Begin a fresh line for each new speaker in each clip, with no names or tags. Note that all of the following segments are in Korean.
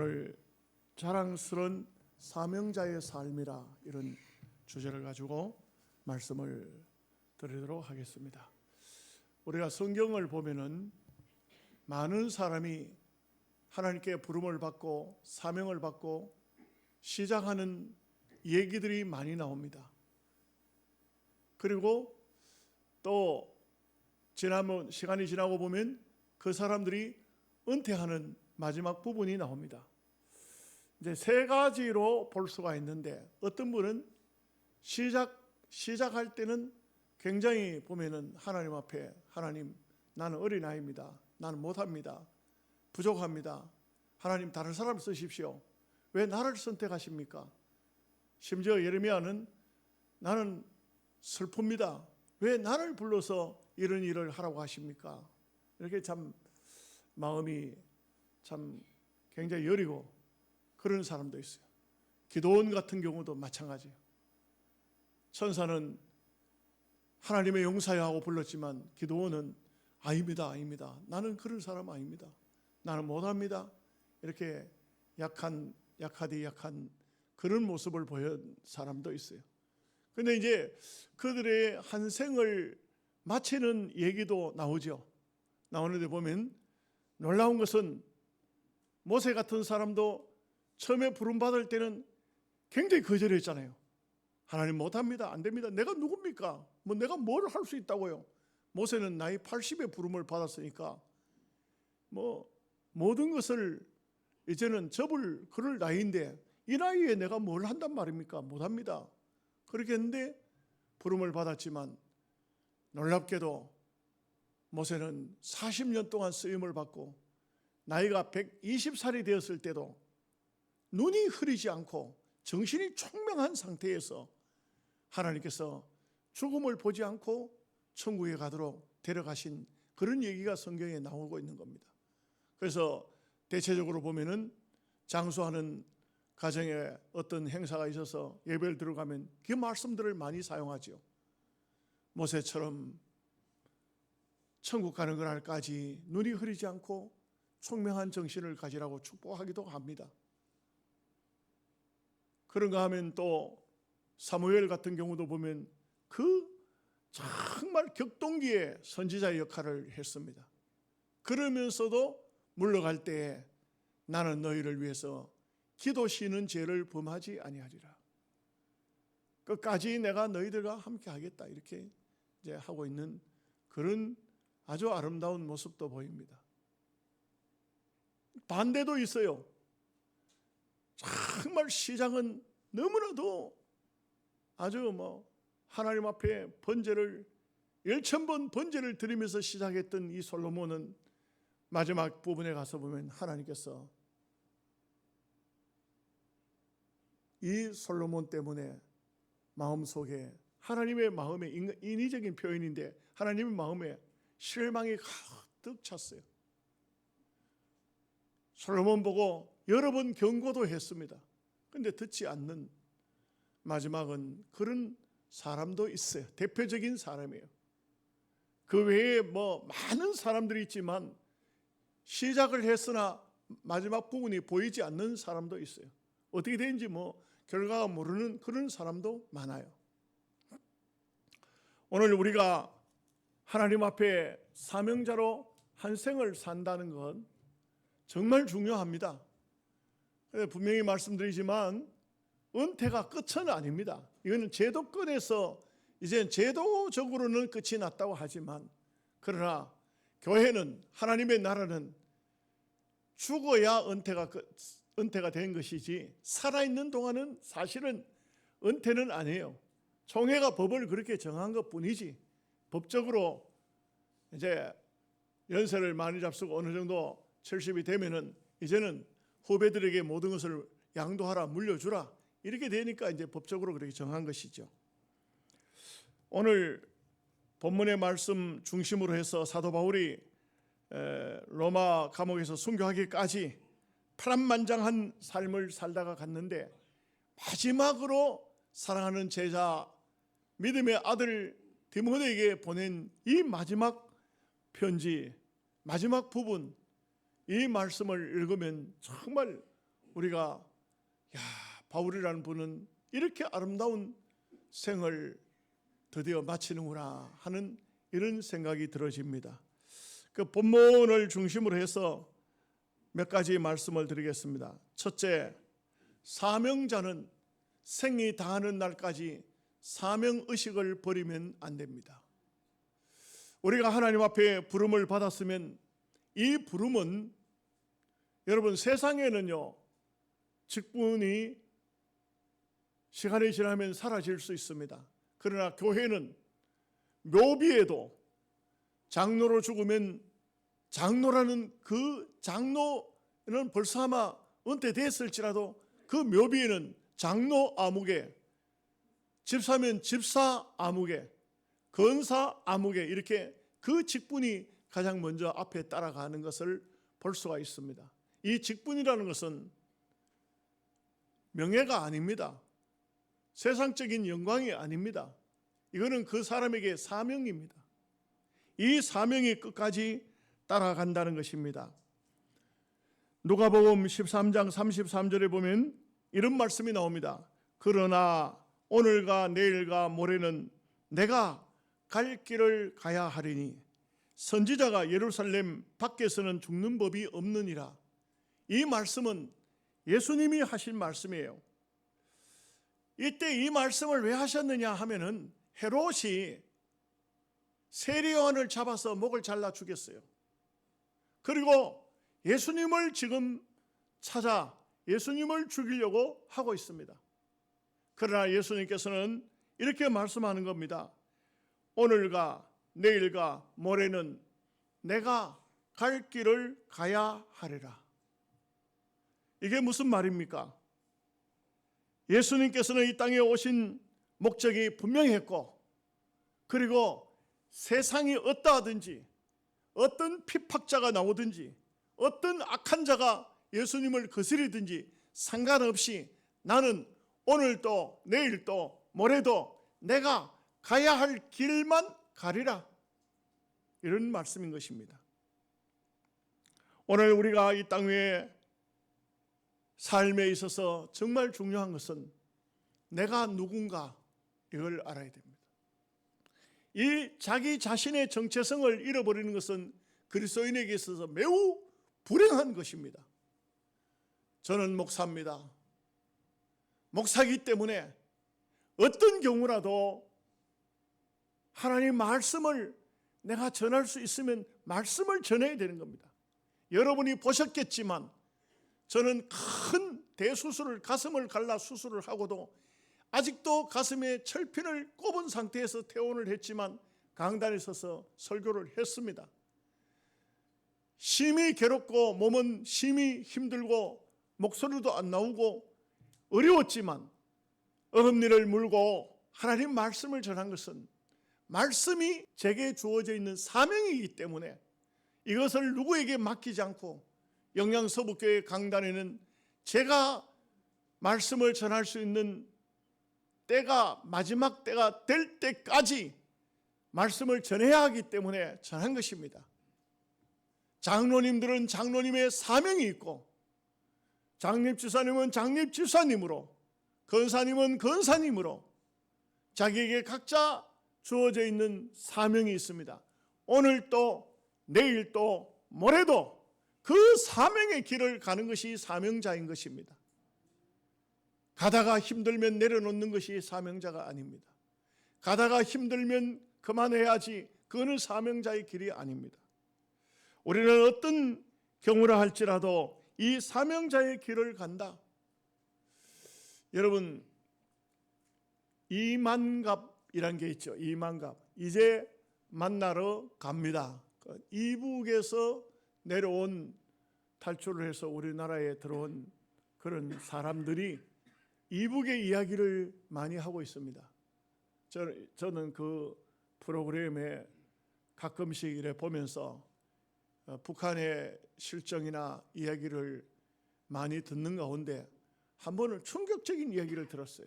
오늘 자랑스러운 사명자의 삶이라 이런 주제를 가지고 말씀을 드리도록 하겠습니다. 우리가 성경을 보면은 많은 사람이 하나님께 부름을 받고 사명을 받고 시작하는 얘기들이 많이 나옵니다. 그리고 또 시간이 지나고 보면 그 사람들이 은퇴하는 마지막 부분이 나옵니다. 이제 세 가지로 볼 수가 있는데, 어떤 분은 시작할 때는 굉장히 보면은 하나님 앞에, 하나님, 나는 어린아이입니다. 나는 못합니다. 부족합니다. 하나님, 다른 사람을 쓰십시오. 왜 나를 선택하십니까? 심지어 예레미야는 나는 슬픕니다. 왜 나를 불러서 이런 일을 하라고 하십니까? 이렇게 참 마음이 참 굉장히 여리고 그런 사람도 있어요. 기도원 같은 경우도 마찬가지예요. 천사는 하나님의 용사여 하고 불렀지만 기도원은 아닙니다. 나는 그런 사람 아닙니다. 나는 못합니다. 이렇게 약한 그런 모습을 보인 사람도 있어요. 그런데 이제 그들의 한 생을 마치는 얘기도 나오죠. 나오는데 보면 놀라운 것은 모세 같은 사람도 처음에 부름받을 때는 굉장히 거절했잖아요. 하나님 못합니다. 안 됩니다. 내가 누굽니까? 내가 뭘 할 수 있다고요? 모세는 나이 80에 부름을 받았으니까 모든 것을 이제는 접을 그럴 나이인데 이 나이에 내가 뭘 한단 말입니까? 못합니다. 그렇게 했는데 부름을 받았지만 놀랍게도 모세는 40년 동안 쓰임을 받고 나이가 120살이 되었을 때도 눈이 흐리지 않고 정신이 총명한 상태에서 하나님께서 죽음을 보지 않고 천국에 가도록 데려가신 그런 얘기가 성경에 나오고 있는 겁니다. 그래서 대체적으로 보면은 장수하는 가정에 어떤 행사가 있어서 예배를 들어가면 그 말씀들을 많이 사용하죠. 모세처럼 천국 가는 그날까지 눈이 흐리지 않고 총명한 정신을 가지라고 축복하기도 합니다. 그런가 하면 또 사무엘 같은 경우도 보면 그 정말 격동기의 선지자의 역할을 했습니다. 그러면서도 물러갈 때에 나는 너희를 위해서 기도 쉬는 죄를 범하지 아니하리라. 끝까지 내가 너희들과 함께 하겠다. 이렇게 이제 하고 있는 그런 아주 아름다운 모습도 보입니다. 반대도 있어요. 정말 시작은 너무나도 아주 하나님 앞에 번제를 1000번 번제를 드리면서 시작했던 이 솔로몬은 마지막 부분에 가서 보면 하나님께서 이 솔로몬 때문에 마음속에 하나님의 마음에 인위적인 표현인데 하나님의 마음에 실망이 가득 찼어요. 솔로몬 보고 여러 번 경고도 했습니다. 그런데 듣지 않는 마지막은 그런 사람도 있어요. 대표적인 사람이에요. 그 외에 많은 사람들이 있지만 시작을 했으나 마지막 부분이 보이지 않는 사람도 있어요. 어떻게 되는지 결과가 모르는 그런 사람도 많아요. 오늘 우리가 하나님 앞에 사명자로 한 생을 산다는 건 정말 중요합니다. 분명히 말씀드리지만 은퇴가 끝은 아닙니다. 이거는 제도권에서 이제 제도적으로는 끝이 났다고 하지만 그러나 교회는 하나님의 나라는 죽어야 은퇴가 된 것이지 살아있는 동안은 사실은 은퇴는 아니에요. 총회가 법을 그렇게 정한 것뿐이지 법적으로 이제 연세를 많이 잡수고 어느 정도 70이 되면은 이제는 후배들에게 모든 것을 양도하라, 물려주라 이렇게 되니까 이제 법적으로 그렇게 정한 것이죠. 오늘 본문의 말씀 중심으로 해서 사도 바울이 로마 감옥에서 순교하기까지 파란만장한 삶을 살다가 갔는데 마지막으로 사랑하는 제자 믿음의 아들 디모데에게 보낸 이 마지막 편지, 마지막 부분, 이 말씀을 읽으면 정말 우리가 바울이라는 분은 이렇게 아름다운 생을 드디어 마치는구나 하는 이런 생각이 들어집니다. 그 본문을 중심으로 해서 몇 가지 말씀을 드리겠습니다. 첫째, 사명자는 생이 다하는 날까지 사명의식을 버리면 안 됩니다. 우리가 하나님 앞에 부름을 받았으면 이 부름은, 여러분, 세상에는요 직분이 시간이 지나면 사라질 수 있습니다. 그러나 교회는 묘비에도 장로로 죽으면 장로라는 그 장로는 벌써 아마 은퇴됐을지라도 그 묘비에는 장로 아무개, 집사면 집사 아무개, 건사 아무개, 이렇게 그 직분이 가장 먼저 앞에 따라가는 것을 볼 수가 있습니다. 이 직분이라는 것은 명예가 아닙니다. 세상적인 영광이 아닙니다. 이거는 그 사람에게 사명입니다. 이 사명이 끝까지 따라간다는 것입니다. 누가복음 13장 33절에 보면 이런 말씀이 나옵니다. 그러나 오늘과 내일과 모레는 내가 갈 길을 가야 하리니 선지자가 예루살렘 밖에서는 죽는 법이 없느니라. 이 말씀은 예수님이 하신 말씀이에요. 이때 이 말씀을 왜 하셨느냐 하면은 헤롯이 세례요한을 잡아서 목을 잘라 죽였어요. 그리고 예수님을 지금 찾아 예수님을 죽이려고 하고 있습니다. 그러나 예수님께서는 이렇게 말씀하는 겁니다. 오늘과 내일과 모레는 내가 갈 길을 가야 하리라. 이게 무슨 말입니까? 예수님께서는 이 땅에 오신 목적이 분명했고, 그리고 세상이 어떠하든지 어떤 핍박자가 나오든지 어떤 악한 자가 예수님을 거스리든지 상관없이 나는 오늘도 내일도 모레도 내가 가야 할 길만 가리라, 이런 말씀인 것입니다. 오늘 우리가 이 땅 위에 삶에 있어서 정말 중요한 것은 내가 누군가, 이걸 알아야 됩니다. 이 자기 자신의 정체성을 잃어버리는 것은 그리스도인에게 있어서 매우 불행한 것입니다. 저는 목사입니다. 목사이기 때문에 어떤 경우라도 하나님 말씀을 내가 전할 수 있으면 말씀을 전해야 되는 겁니다. 여러분이 보셨겠지만 저는 큰 대수술을, 가슴을 갈라 수술을 하고도 아직도 가슴에 철핀을 꼽은 상태에서 퇴원을 했지만 강단에 서서 설교를 했습니다. 심히 괴롭고 몸은 심히 힘들고 목소리도 안 나오고 어려웠지만 어금니를 물고 하나님 말씀을 전한 것은 말씀이 제게 주어져 있는 사명이기 때문에 이것을 누구에게 맡기지 않고 영양서북교회 강단에는 제가 말씀을 전할 수 있는 때가, 마지막 때가 될 때까지 말씀을 전해야 하기 때문에 전한 것입니다. 장로님들은 장로님의 사명이 있고, 장립집사님은 장립집사님으로, 건사님은 건사님으로 자기에게 각자 주어져 있는 사명이 있습니다. 오늘도 내일도 모레도 그 사명의 길을 가는 것이 사명자인 것입니다. 가다가 힘들면 내려놓는 것이 사명자가 아닙니다. 가다가 힘들면 그만해야지, 그거는 사명자의 길이 아닙니다. 우리는 어떤 경우라 할지라도 이 사명자의 길을 간다. 여러분, 이만갑이란 게 있죠. 이만갑. 이제 만나러 갑니다. 이북에서 내려온, 탈출을 해서 우리나라에 들어온 그런 사람들이 이북의 이야기를 많이 하고 있습니다. 저는 그 프로그램에 가끔씩 이래 보면서 북한의 실정이나 이야기를 많이 듣는 가운데 한 번은 충격적인 이야기를 들었어요.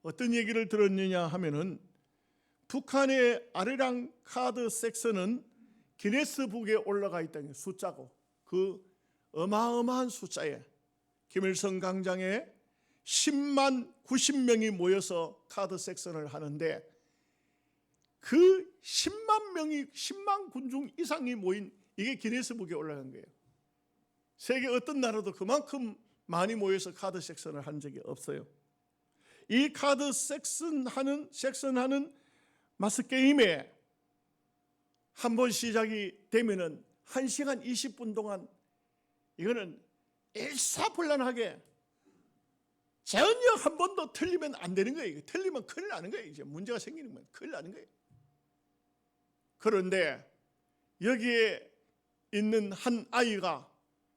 어떤 얘기를 들었느냐 하면은 북한의 아리랑 카드 섹션은 기네스북에 올라가 있다는 숫자고, 그 어마어마한 숫자에 김일성 광장에 10만 90명이 모여서 카드 섹션을 하는데 그 10만 군중 이상이 모인 이게 기네스북에 올라간 거예요. 세계 어떤 나라도 그만큼 많이 모여서 카드 섹션을 한 적이 없어요. 이 카드 섹션하는 마스 게임에 한 번 시작이 되면은 1시간 20분 동안 이거는 일사불란하게 전혀 한 번도 틀리면 안 되는 거예요. 틀리면 큰일 나는 거예요. 이제 문제가 생기는 거예요. 큰일 나는 거예요. 그런데 여기에 있는 한 아이가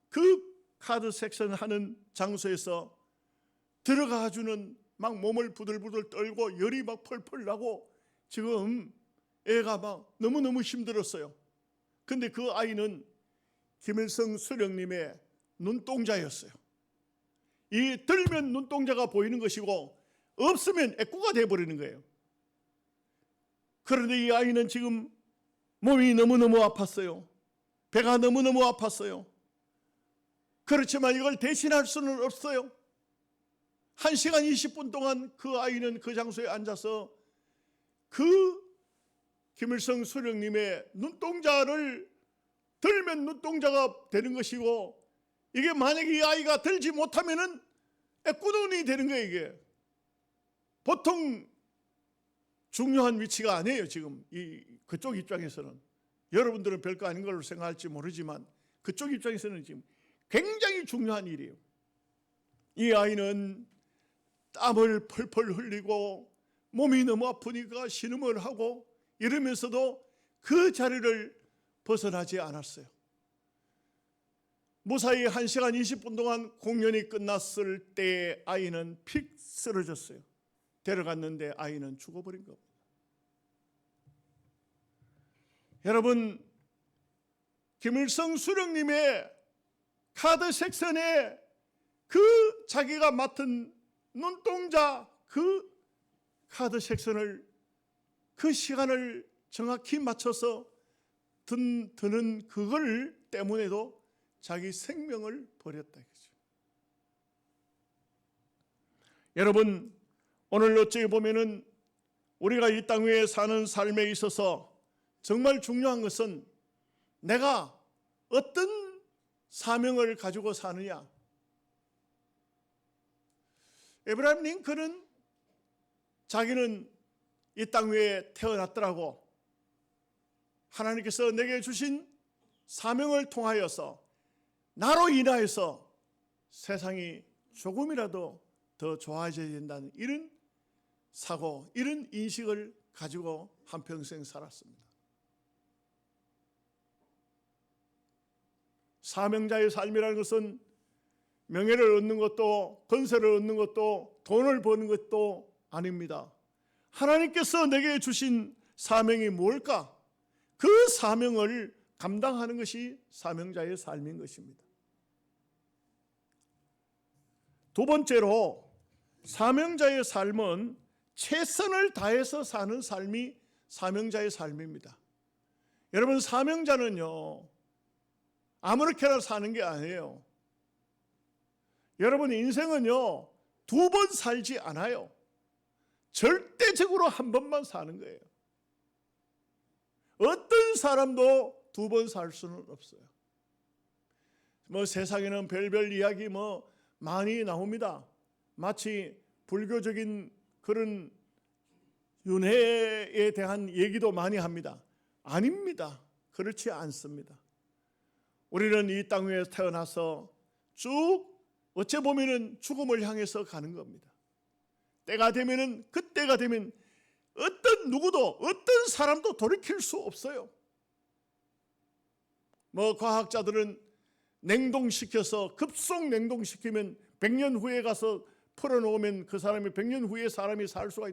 그 카드 섹션 하는 장소에서 들어가주는 막 몸을 부들부들 떨고 열이 막 펄펄 나고 지금 애가 막 너무너무 힘들었어요. 근데 그 아이는 김일성 수령님의 눈동자였어요. 이 들면 눈동자가 보이는 것이고 없으면 애꾸가 돼버리는 거예요. 그런데 이 아이는 지금 몸이 너무너무 아팠어요. 배가 너무너무 아팠어요. 그렇지만 이걸 대신할 수는 없어요. 1시간 20분 동안 그 아이는 그 장소에 앉아서 그 김일성 수령님의 눈동자를 들면 눈동자가 되는 것이고 이게 만약에 이 아이가 들지 못하면은 애꾸눈이 되는 거예요. 이게 보통 중요한 위치가 아니에요. 지금 그쪽 입장에서는 여러분들은 별거 아닌 걸로 생각할지 모르지만 그쪽 입장에서는 지금 굉장히 중요한 일이에요. 이 아이는 땀을 펄펄 흘리고 몸이 너무 아프니까 신음을 하고 이러면서도 그 자리를 벗어나지 않았어요. 무사히 1시간 20분 동안 공연이 끝났을 때 아이는 픽 쓰러졌어요. 데려갔는데 아이는 죽어버린 겁니다. 여러분, 김일성 수령님의 카드 섹션에 그 자기가 맡은 눈동자 그 카드 섹션을 그 시간을 정확히 맞춰서 드는 그걸 때문에도 자기 생명을 버렸다 이거죠. 여러분, 오늘 어찌 보면은 우리가 이 땅 위에 사는 삶에 있어서 정말 중요한 것은 내가 어떤 사명을 가지고 사느냐. 에브라임 링컨은 자기는 이 땅 위에 태어났더라고. 하나님께서 내게 주신 사명을 통하여서 나로 인하여서 세상이 조금이라도 더 좋아져야 된다는 이런 사고, 이런 인식을 가지고 한평생 살았습니다. 사명자의 삶이라는 것은 명예를 얻는 것도 권세를 얻는 것도 돈을 버는 것도 아닙니다. 하나님께서 내게 주신 사명이 뭘까? 그 사명을 감당하는 것이 사명자의 삶인 것입니다. 두 번째로 사명자의 삶은 최선을 다해서 사는 삶이 사명자의 삶입니다. 여러분, 사명자는요 아무렇게나 사는 게 아니에요. 여러분, 인생은요 2번 살지 않아요. 절대적으로 한 번만 사는 거예요. 어떤 사람도 2번 살 수는 없어요. 세상에는 별별 이야기 많이 나옵니다. 마치 불교적인 그런 윤회에 대한 얘기도 많이 합니다. 아닙니다. 그렇지 않습니다. 우리는 이 땅 위에 태어나서 쭉 어찌 보면은 죽음을 향해서 가는 겁니다. 때가 되면은 그때가 되면 어떤 누구도 어떤 사람도 돌이킬 수 없어요. 과학자들은 냉동시켜서 급속 냉동시키면 100년 후에 가서 풀어놓으면 그 사람이 100년 후에 사람이 살 수가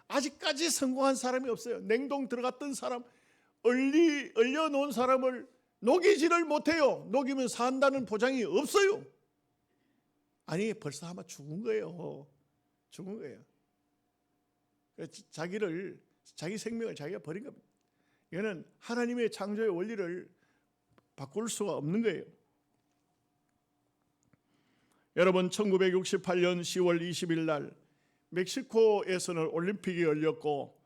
아직까지 성공한 사람이 없어요. 냉동 들어갔던 사람, 얼려놓은 사람을 녹이지를 못해요. 녹이면 산다는 보장이 없어요. 아니, 벌써 아마 죽은 거예요. 죽은 거예요. 자기 생명을 자기가 버린 겁니다. 이거는 하나님의 창조의 원리를 바꿀 수가 없는 거예요. 여러분 1968년 10월 20일 날 멕시코에서는 올림픽이 열렸고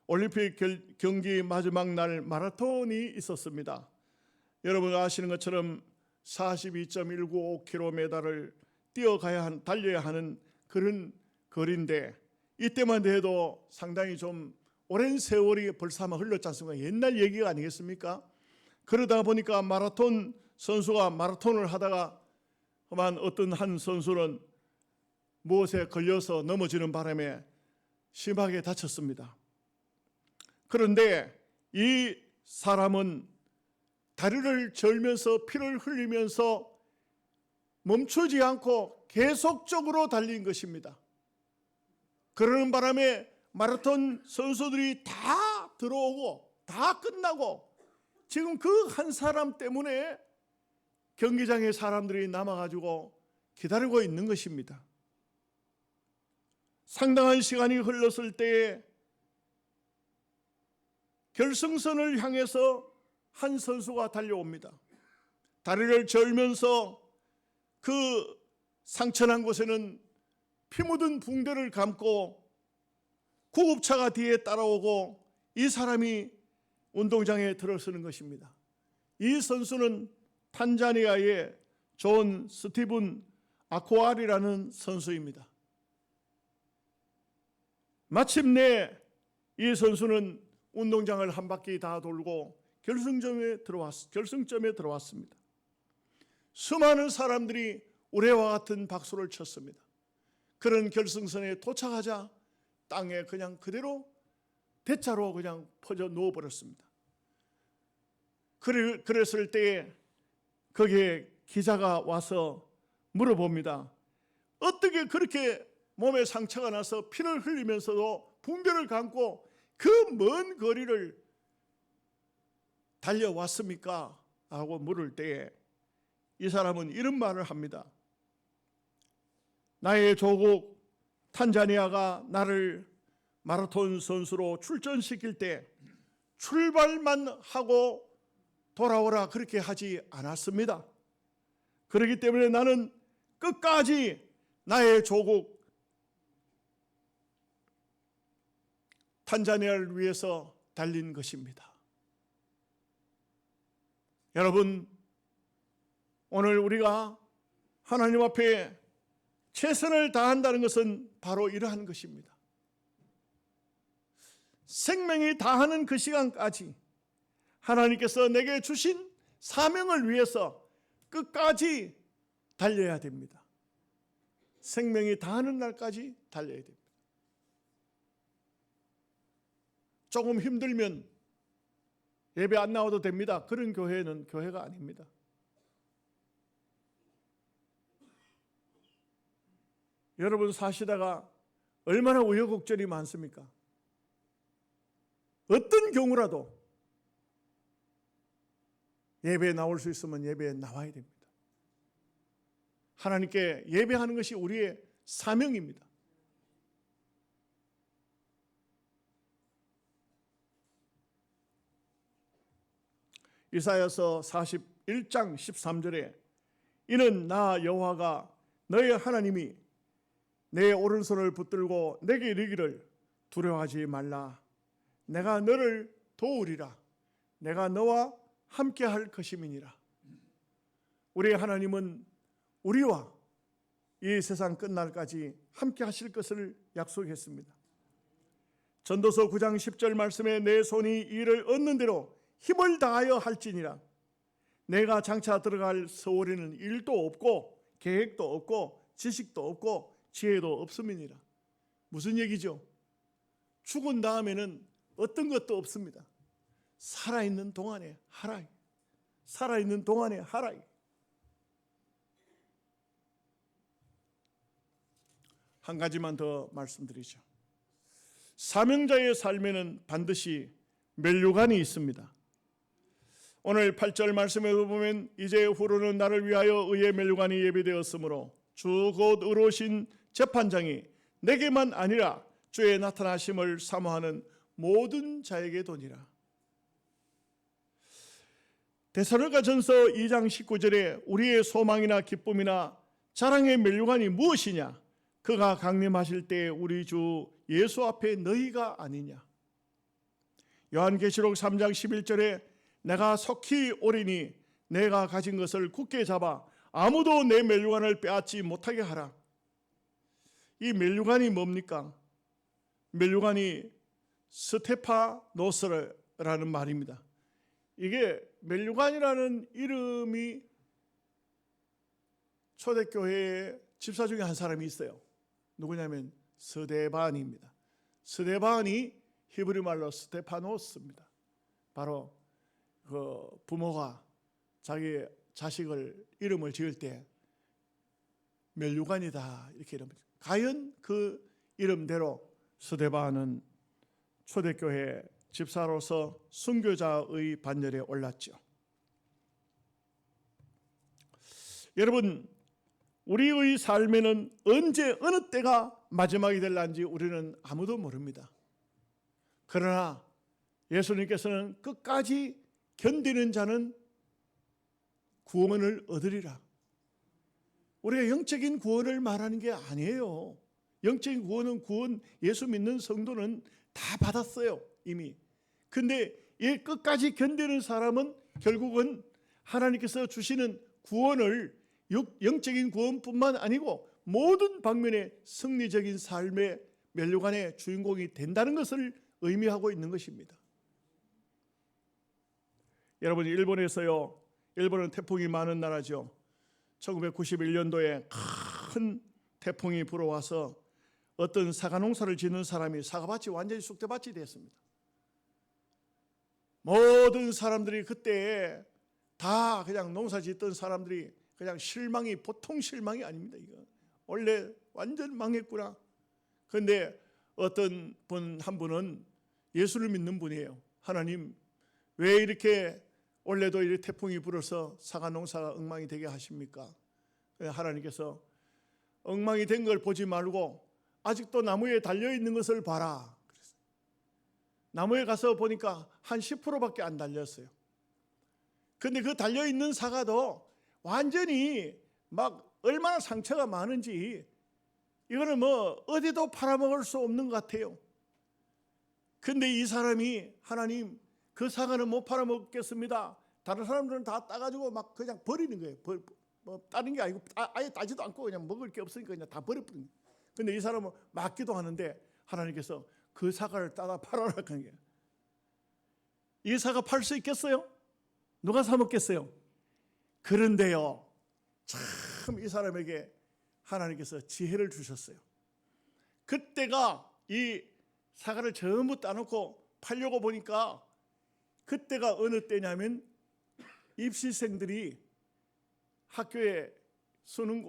올림픽 경기 마지막 날 마라톤이 있었습니다. 여러분 아시는 것처럼 42.195km를 달려야 하는 그런 거리인데 이때만 해도 상당히 좀 오랜 세월이 벌써 아마 흘렀지 않습니까? 옛날 얘기가 아니겠습니까? 그러다 보니까 마라톤 선수가 마라톤을 하다가 어떤 한 선수는 무엇에 걸려서 넘어지는 바람에 심하게 다쳤습니다. 그런데 이 사람은 다리를 절면서 피를 흘리면서 멈추지 않고 계속적으로 달린 것입니다. 그러는 바람에 마라톤 선수들이 다 들어오고 다 끝나고 지금 그 한 사람 때문에 경기장에 사람들이 남아가지고 기다리고 있는 것입니다. 상당한 시간이 흘렀을 때에 결승선을 향해서 한 선수가 달려옵니다. 다리를 절면서 그 상처난 곳에는 피 묻은 붕대를 감고 구급차가 뒤에 따라오고 이 사람이 운동장에 들어서는 것입니다. 이 선수는 탄자니아의 존 스티븐 아쿠아리라는 선수입니다. 마침내 이 선수는 운동장을 한 바퀴 다 돌고 결승점에 들어왔습니다. 수많은 사람들이 우레와 같은 박수를 쳤습니다. 그런 결승선에 도착하자 땅에 그냥 그대로 대자로 그냥 퍼져 누워버렸습니다. 그랬을 때에 거기에 기자가 와서 물어봅니다. 어떻게 그렇게 몸에 상처가 나서 피를 흘리면서도 붕대를 감고 그 먼 거리를 달려왔습니까? 하고 물을 때에 이 사람은 이런 말을 합니다. 나의 조국 탄자니아가 나를 마라톤 선수로 출전시킬 때 출발만 하고 돌아오라 그렇게 하지 않았습니다. 그렇기 때문에 나는 끝까지 나의 조국 탄자니아를 위해서 달린 것입니다. 여러분, 오늘 우리가 하나님 앞에 최선을 다한다는 것은 바로 이러한 것입니다. 생명이 다하는 그 시간까지 하나님께서 내게 주신 사명을 위해서 끝까지 달려야 됩니다. 생명이 다하는 날까지 달려야 됩니다. 조금 힘들면 예배 안 나와도 됩니다. 그런 교회는 교회가 아닙니다. 여러분 사시다가 얼마나 우여곡절이 많습니까? 어떤 경우라도 예배에 나올 수 있으면 예배에 나와야 됩니다. 하나님께 예배하는 것이 우리의 사명입니다. 이사야서 41장 13절에 이는 나 여호와가 너의 하나님이 내 오른손을 붙들고 내게 이르기를 두려워하지 말라. 내가 너를 도우리라. 내가 너와 함께 할 것임이니라. 우리 하나님은 우리와 이 세상 끝날까지 함께 하실 것을 약속했습니다. 전도서 9장 10절 말씀에 내 손이 이를 얻는 대로 힘을 다하여 할지니라. 내가 장차 들어갈 세월에는 일도 없고 계획도 없고 지식도 없고 지혜도 없음이니라. 무슨 얘기죠? 죽은 다음에는 어떤 것도 없습니다. 살아있는 동안에 하라. 살아있는 동안에 하라. 한 가지만 더 말씀드리죠. 사명자의 삶에는 반드시 면류관이 있습니다. 오늘 8절 말씀에 보면 이제 후로는 나를 위하여 의의 면류관이 예비되었으므로 주 곧 의로우신 재판장이 내게만 아니라 주의 나타나심을 사모하는 모든 자에게 도니라. 데살로니가전서 2장 19절에 우리의 소망이나 기쁨이나 자랑의 면류관이 무엇이냐? 그가 강림하실 때 우리 주 예수 앞에 너희가 아니냐? 요한계시록 3장 11절에 내가 속히 오리니 내가 가진 것을 굳게 잡아 아무도 내 면류관을 빼앗지 못하게 하라. 이 면류관이 뭡니까? 면류관이 스테파노스라는 말입니다. 이게 면류관이라는 이름이 초대교회의 집사 중에 한 사람이 있어요. 누구냐면 스데반입니다. 스데반이 히브리 말로 스테파노스입니다. 바로 그 부모가 자기 자식을 이름을 지을 때 면류관이다 이렇게 이름을. 과연 그 이름대로 스데반은 초대교회 집사로서 순교자의 반열에 올랐죠. 여러분, 우리의 삶에는 언제 어느 때가 마지막이 될런지 우리는 아무도 모릅니다. 그러나 예수님께서는 끝까지 견디는 자는 구원을 얻으리라. 우리가 영적인 구원을 말하는 게 아니에요. 영적인 구원 예수 믿는 성도는 다 받았어요 이미. 근데 이 끝까지 견디는 사람은 결국은 하나님께서 주시는 구원을 영적인 구원뿐만 아니고 모든 방면의 승리적인 삶의 면류관의 주인공이 된다는 것을 의미하고 있는 것입니다. 여러분, 일본은 태풍이 많은 나라죠. 1991년도에 큰 태풍이 불어와서 어떤 사과 농사를 짓는 사람이 사과밭이 완전히 쑥대밭이 됐습니다. 모든 사람들이 그때 다 그냥 농사 짓던 사람들이 그냥 실망이 보통 실망이 아닙니다. 이거 원래 완전 망했구나. 그런데 어떤 한 분은 예수를 믿는 분이에요. 하나님, 왜 이렇게 원래도 이렇게 태풍이 불어서 사과 농사가 엉망이 되게 하십니까? 하나님께서 엉망이 된 걸 보지 말고 아직도 나무에 달려있는 것을 봐라. 나무에 가서 보니까 한 10%밖에 안 달렸어요. 근데 그 달려있는 사과도 완전히 막 얼마나 상처가 많은지 이거는 뭐 어디도 팔아먹을 수 없는 것 같아요. 근데 이 사람이 하나님, 그 사과는 못 팔아먹겠습니다. 다른 사람들은 다 따가지고 막 그냥 버리는 거예요. 뭐 다른 게 아니고 아예 따지도 않고 그냥 먹을 게 없으니까 그냥 다 버려버리는 거예요. 근데 이 사람은 맞기도 하는데 하나님께서 그 사과를 따다 팔아라 하는 거예요. 이 사과 팔 수 있겠어요? 누가 사 먹겠어요? 그런데요, 참 이 사람에게 하나님께서 지혜를 주셨어요. 그때가 이 사과를 전부 따놓고 팔려고 보니까 그때가 어느 때냐면 입시생들이 학교에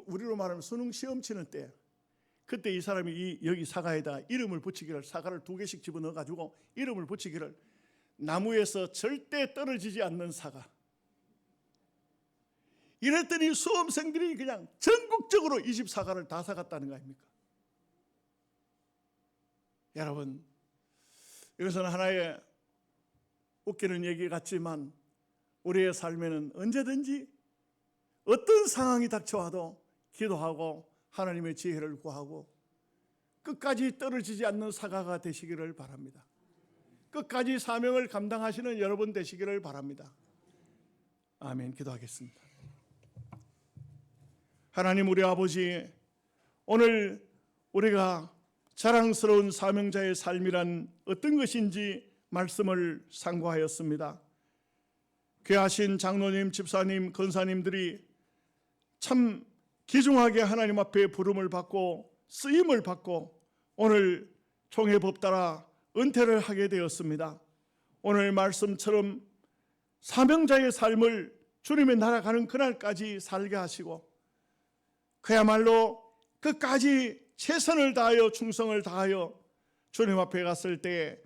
우리로 말하면 수능 시험 치는 때, 그때 이 사람이 여기 사과에다 이름을 붙이기를, 사과를 2개씩 집어넣어 가지고 이름을 붙이기를, 나무에서 절대 떨어지지 않는 사과. 이랬더니 수험생들이 그냥 전국적으로 이 집 사과를 다 사갔다는 거 아닙니까? 여러분, 이것은 하나의 웃기는 얘기 같지만 우리의 삶에는 언제든지 어떤 상황이 닥쳐와도 기도하고 하나님의 지혜를 구하고 끝까지 떨어지지 않는 사과가 되시기를 바랍니다. 끝까지 사명을 감당하시는 여러분 되시기를 바랍니다. 아멘. 기도하겠습니다. 하나님, 우리 아버지, 오늘 우리가 자랑스러운 사명자의 삶이란 어떤 것인지 말씀을 상고하였습니다. 귀하신 장로님, 집사님, 권사님들이 참 귀중하게 하나님 앞에 부름을 받고 쓰임을 받고 오늘 총회법 따라 은퇴를 하게 되었습니다. 오늘 말씀처럼 사명자의 삶을 주님의 나라 가는 그날까지 살게 하시고 그야말로 끝까지 최선을 다하여 충성을 다하여 주님 앞에 갔을 때